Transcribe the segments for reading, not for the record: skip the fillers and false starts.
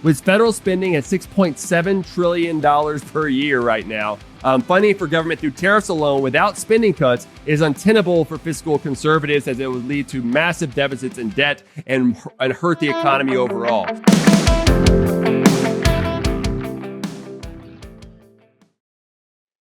With federal spending at $6.7 trillion per year right now, funding for government through tariffs alone without spending cuts is untenable for fiscal conservatives, as it would lead to massive deficits and debt and hurt the economy overall.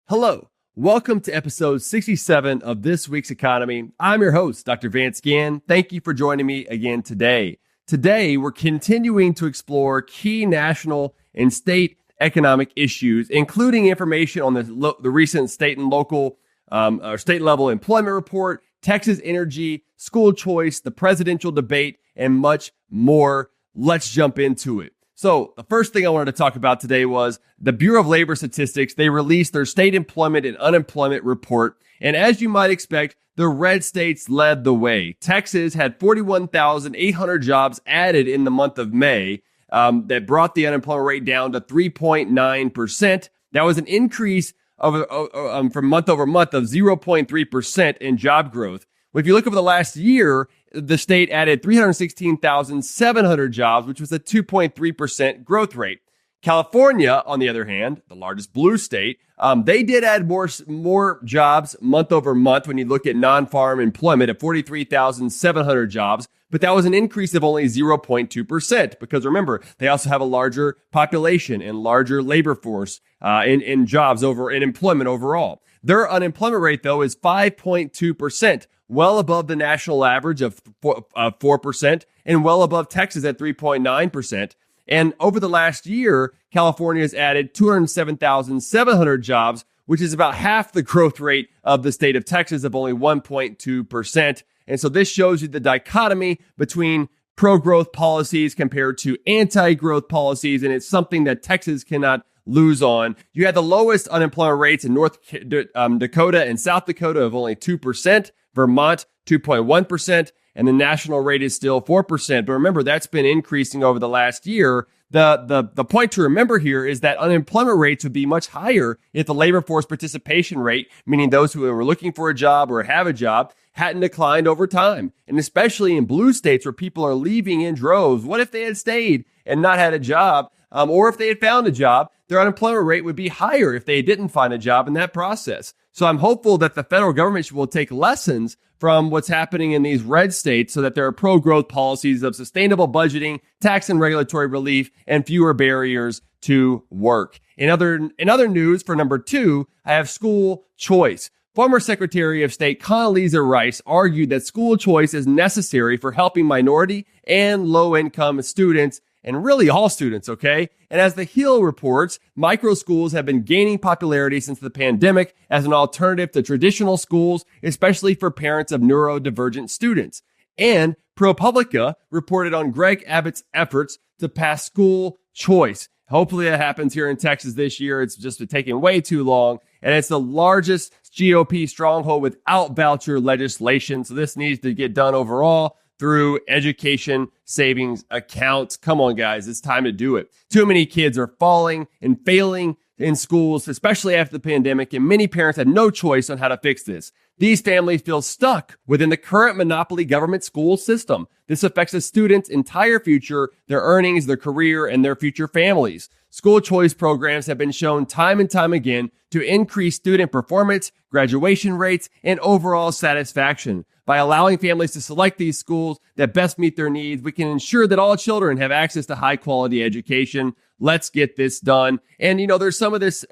Hello, welcome to episode 67 of This Week's Economy. I'm your host, Dr. Vance Ginn. Thank you for joining me again today. Today, we're continuing to explore key national and state economic issues, including information on the recent state and local or state level employment report, Texas energy, school choice, the presidential debate, and much more. Let's jump into it. So the first thing I wanted to talk about today was the Bureau of Labor Statistics. They released their state employment and unemployment report. And as you might expect, the red states led the way. Texas had 41,800 jobs added in the month of May that brought the unemployment rate down to 3.9%. That was an increase from month over month of 0.3% in job growth. If you look over the last year, the state added 316,700 jobs, which was a 2.3% growth rate. California, on the other hand, the largest blue state, they did add more jobs month over month when you look at non-farm employment at 43,700 jobs, but that was an increase of only 0.2% because remember, they also have a larger population and larger labor force in jobs in employment overall. Their unemployment rate, though, is 5.2%, well above the national average of 4% and well above Texas at 3.9%. And over the last year, California has added 207,700 jobs, which is about half the growth rate of the state of Texas of only 1.2%. And so this shows you the dichotomy between pro-growth policies compared to anti-growth policies. And it's something that Texas cannot lose on. You had the lowest unemployment rates in North Dakota and South Dakota of only 2%, Vermont 2.1%. And the national rate is still 4%. But remember, that's been increasing over the last year. The point to remember here is that unemployment rates would be much higher if the labor force participation rate, meaning those who were looking for a job or have a job, hadn't declined over time. And especially in blue states where people are leaving in droves. What if they had stayed and not had a job? Or if they had found a job, their unemployment rate would be higher if they didn't find a job in that process. So I'm hopeful that the federal government will take lessons from what's happening in these red states so that there are pro-growth policies of sustainable budgeting, tax and regulatory relief, and fewer barriers to work. In other news, for number 2, I have school choice. Former Secretary of State Condoleezza Rice argued that school choice is necessary for helping minority and low-income students, and really all students, okay? And as The Hill reports, micro schools have been gaining popularity since the pandemic as an alternative to traditional schools, especially for parents of neurodivergent students. And ProPublica reported on Greg Abbott's efforts to pass school choice. Hopefully that happens here in Texas this year. It's just taking way too long. And it's the largest GOP stronghold without voucher legislation. So this needs to get done overall through education savings accounts. Come on, guys, it's time to do it. Too many kids are falling and failing in schools, especially after the pandemic, and many parents have no choice on how to fix this. These families feel stuck within the current monopoly government school system. This affects a student's entire future, their earnings, their career, and their future families. School choice programs have been shown time and time again to increase student performance, graduation rates, and overall satisfaction. By allowing families to select these schools that best meet their needs, we can ensure that all children have access to high-quality education. Let's get this done. And, there's some of this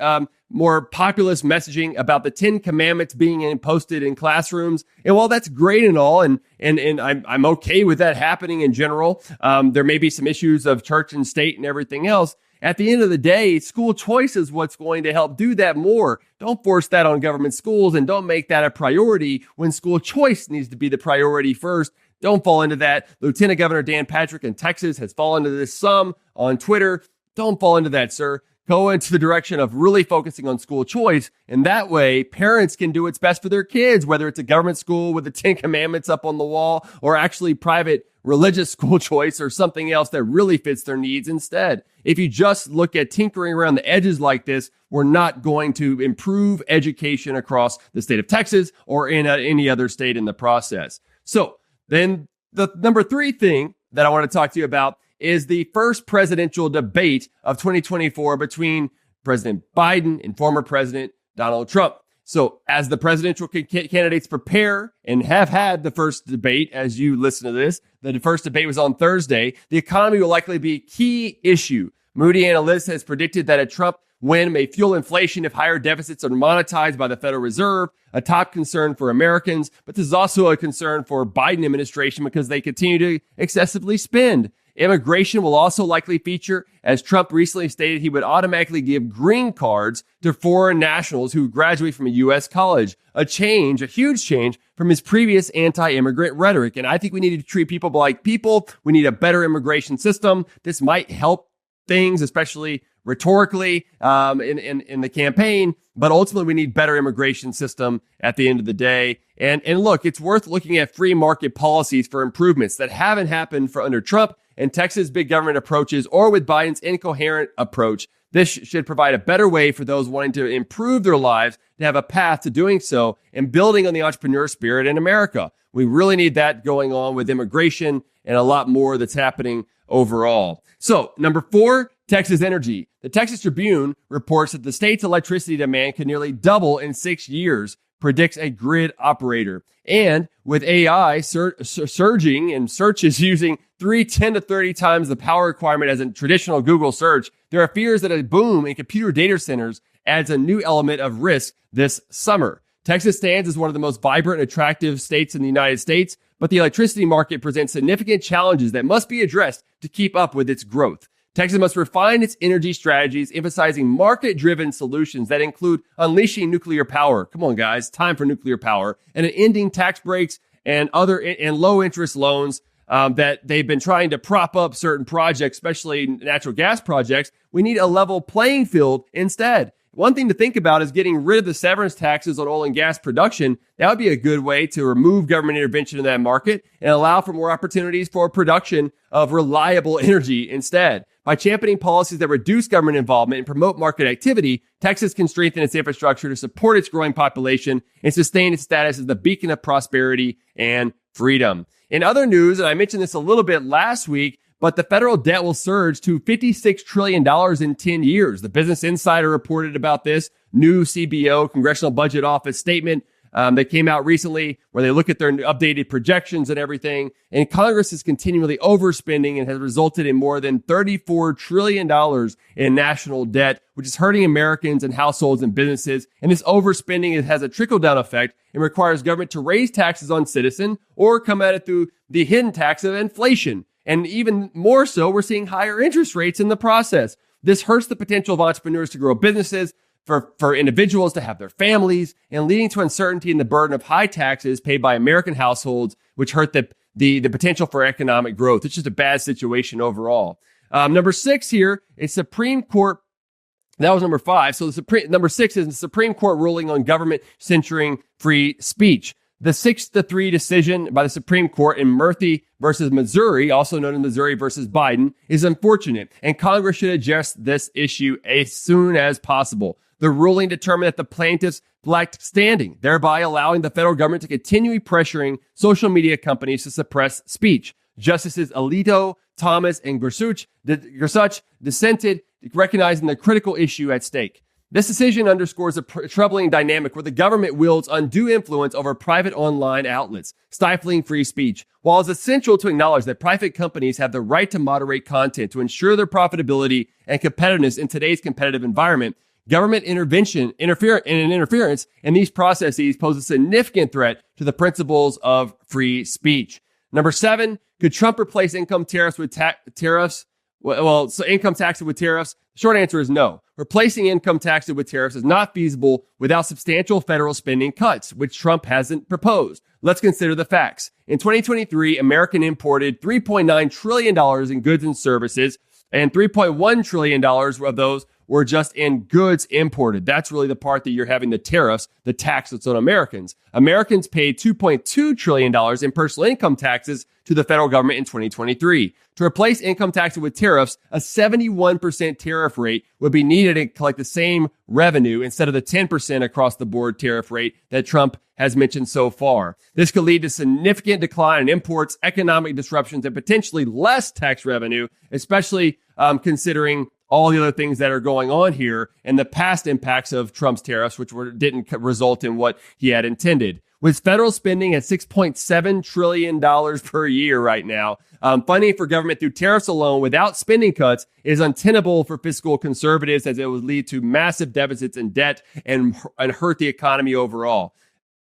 more populist messaging about the 10 Commandments being posted in classrooms. And while that's great and all, and I'm okay with that happening in general, there may be some issues of church and state and everything else. At the end of the day, school choice is what's going to help do that more. Don't force that on government schools and don't make that a priority when school choice needs to be the priority first. Don't fall into that. Lieutenant Governor Dan Patrick in Texas has fallen into this some on Twitter. Don't fall into that, sir. Go into the direction of really focusing on school choice. And that way, parents can do what's best for their kids, whether it's a government school with the 10 Commandments up on the wall or actually private religious school choice or something else that really fits their needs instead. If you just look at tinkering around the edges like this, we're not going to improve education across the state of Texas or in any other state in the process. So then the number 3 thing that I want to talk to you about is the first presidential debate of 2024 between President Biden and former President Donald Trump. So as the presidential candidates prepare and have had the first debate, as you listen to this, the first debate was on Thursday, the economy will likely be a key issue. Moody Analytics has predicted that a Trump win may fuel inflation if higher deficits are monetized by the Federal Reserve, a top concern for Americans. But this is also a concern for Biden administration because they continue to excessively spend. Immigration will also likely feature, as Trump recently stated he would automatically give green cards to foreign nationals who graduate from a U.S. college. A huge change from his previous anti-immigrant rhetoric. And I think we need to treat people like people. We need a better immigration system. This might help things, especially rhetorically in the campaign, but ultimately we need better immigration system at the end of the day. And look, it's worth looking at free market policies for improvements that haven't happened under Trump and Texas big government approaches, or with Biden's incoherent approach. This should provide a better way for those wanting to improve their lives to have a path to doing so and building on the entrepreneur spirit in America. We really need that going on with immigration and a lot more that's happening overall. So, number 4, Texas energy. The Texas Tribune reports that the state's electricity demand could nearly double in 6 years, predicts a grid operator. And with AI surging and searches using 10 to 30 times the power requirement as a traditional Google search, there are fears that a boom in computer data centers adds a new element of risk this summer. Texas stands as one of the most vibrant and attractive states in the United States, but the electricity market presents significant challenges that must be addressed to keep up with its growth. Texas must refine its energy strategies, emphasizing market-driven solutions that include unleashing nuclear power. Come on, guys, time for nuclear power, and ending tax breaks and low-interest loans that they've been trying to prop up certain projects, especially natural gas projects. We need a level playing field instead. One thing to think about is getting rid of the severance taxes on oil and gas production. That would be a good way to remove government intervention in that market and allow for more opportunities for production of reliable energy instead. By championing policies that reduce government involvement and promote market activity, Texas can strengthen its infrastructure to support its growing population and sustain its status as the beacon of prosperity and freedom. In other news, and I mentioned this a little bit last week, but the federal debt will surge to $56 trillion in 10 years. The Business Insider reported about this new CBO, Congressional Budget Office statement that came out recently where they look at their updated projections and everything. And Congress is continually overspending and has resulted in more than $34 trillion in national debt, which is hurting Americans and households and businesses. And this overspending has a trickle-down effect and requires government to raise taxes on citizens or come at it through the hidden tax of inflation. And even more so, we're seeing higher interest rates in the process. This hurts the potential of entrepreneurs to grow businesses, for individuals to have their families, and leading to uncertainty in the burden of high taxes paid by American households, which hurt the potential for economic growth. It's just a bad situation overall. Number 6 here is Supreme Court. That was number 5. So number 6 is the Supreme Court ruling on government censoring free speech. The 6-3 decision by the Supreme Court in Murphy versus Missouri, also known as Missouri versus Biden, is unfortunate, and Congress should address this issue as soon as possible. The ruling determined that the plaintiffs lacked standing, thereby allowing the federal government to continue pressuring social media companies to suppress speech. Justices Alito, Thomas, and Gorsuch dissented, recognizing the critical issue at stake. This decision underscores a troubling dynamic where the government wields undue influence over private online outlets, stifling free speech. While it's essential to acknowledge that private companies have the right to moderate content to ensure their profitability and competitiveness in today's competitive environment, government interference in these processes pose a significant threat to the principles of free speech. Number 7, could Trump replace income tariffs with tariffs? Income taxes with tariffs? The short answer is no. Replacing income taxes with tariffs is not feasible without substantial federal spending cuts, which Trump hasn't proposed. Let's consider the facts. In 2023, America imported $3.9 trillion in goods and services, and $3.1 trillion of those or just in goods imported? That's really the part that you're having the tariffs, the tax that's on Americans. Americans paid $2.2 trillion in personal income taxes to the federal government in 2023. To replace income taxes with tariffs, a 71% tariff rate would be needed to collect the same revenue instead of the 10% across the board tariff rate that Trump has mentioned so far. This could lead to significant decline in imports, economic disruptions, and potentially less tax revenue, especially considering all the other things that are going on here and the past impacts of Trump's tariffs, which didn't result in what he had intended. With federal spending at $6.7 trillion per year right now, funding for government through tariffs alone without spending cuts is untenable for fiscal conservatives, as it would lead to massive deficits and debt and hurt the economy overall.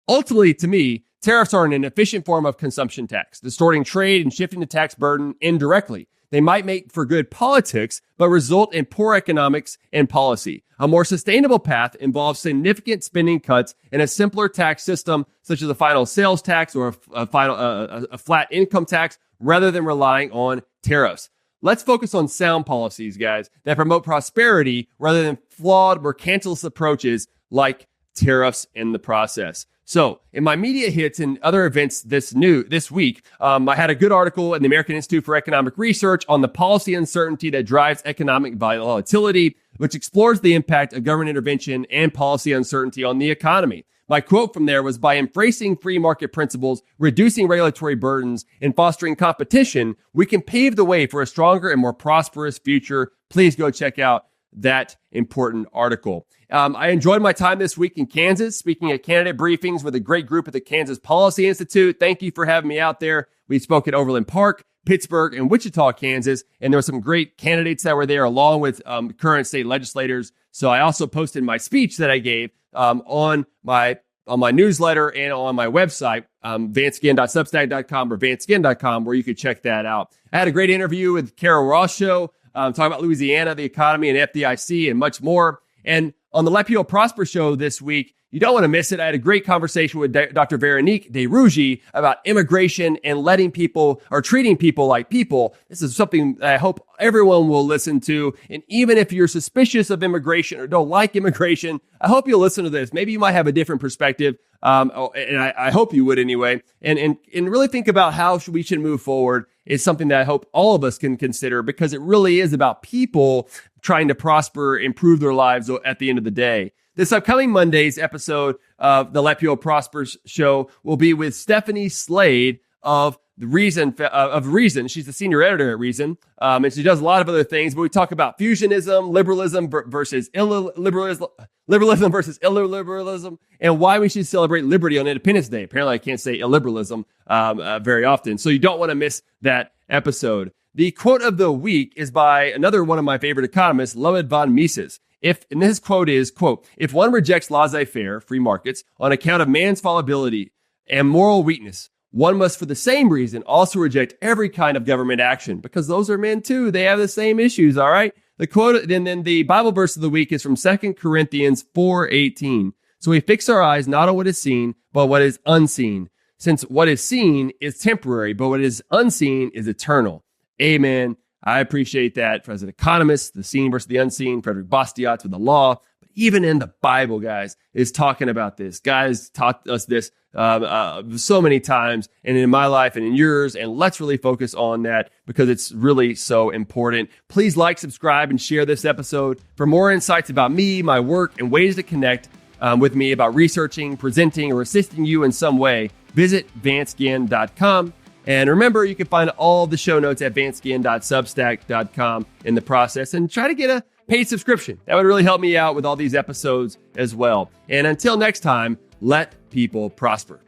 Ultimately, to me, tariffs are an inefficient form of consumption tax, distorting trade and shifting the tax burden indirectly. They might make for good politics, but result in poor economics and policy. A more sustainable path involves significant spending cuts and a simpler tax system, such as a final sales tax or a flat income tax, rather than relying on tariffs. Let's focus on sound policies, guys, that promote prosperity rather than flawed, mercantilist approaches like tariffs in the process. So in my media hits and other events this week, I had a good article in the American Institute for Economic Research on the policy uncertainty that drives economic volatility, which explores the impact of government intervention and policy uncertainty on the economy. My quote from there was, by embracing free market principles, reducing regulatory burdens, and fostering competition, we can pave the way for a stronger and more prosperous future. Please go check out that important article. I enjoyed my time this week in Kansas, speaking at candidate briefings with a great group at the Kansas Policy Institute. Thank you for having me out there. We spoke at Overland Park, Pittsburgh, and Wichita, Kansas, and there were some great candidates that were there along with current state legislators. So I also posted my speech that I gave on my newsletter and on my website, vanceginn.substack.com or vanceginn.com, where you could check that out. I had a great interview with Carol Ross show, talking about Louisiana, the economy, and FDIC, and much more. And on the Let People Prosper show this week, you don't want to miss it. I had a great conversation with Dr. Veronique de Rugy about immigration and letting people or treating people like people. This is something that I hope everyone will listen to. And even if you're suspicious of immigration or don't like immigration, I hope you'll listen to this. Maybe you might have a different perspective. And I hope you would anyway. And really think about how we should move forward is something that I hope all of us can consider, because it really is about people trying to prosper, improve their lives at the end of the day. This upcoming Monday's episode of the Let People Prosper show will be with Stephanie Slade of Reason. She's the senior editor at Reason, and she does a lot of other things. But we talk about fusionism, liberalism versus liberalism versus illiberalism, and why we should celebrate liberty on Independence Day. Apparently, I can't say illiberalism very often, so you don't want to miss that episode. The quote of the week is by another one of my favorite economists, Ludwig von Mises. And this quote is, quote, if one rejects laissez-faire, free markets, on account of man's fallibility and moral weakness, one must for the same reason also reject every kind of government action, because those are men too. They have the same issues, all right? The quote, and then the Bible verse of the week is from 2 Corinthians 4:18. So we fix our eyes not on what is seen, but what is unseen. Since what is seen is temporary, but what is unseen is eternal. Amen. I appreciate that. As an economist, the seen versus the unseen, Frederick Bastiat's with the law. But even in the Bible, guys, is talking about this. Guys taught us this so many times, and in my life and in yours. And let's really focus on that, because it's really so important. Please like, subscribe, and share this episode. For more insights about me, my work, and ways to connect with me about researching, presenting, or assisting you in some way, visit vanceginn.com. And remember, you can find all the show notes at vanceginn.substack.com in the process, and try to get a paid subscription. That would really help me out with all these episodes as well. And until next time, let people prosper.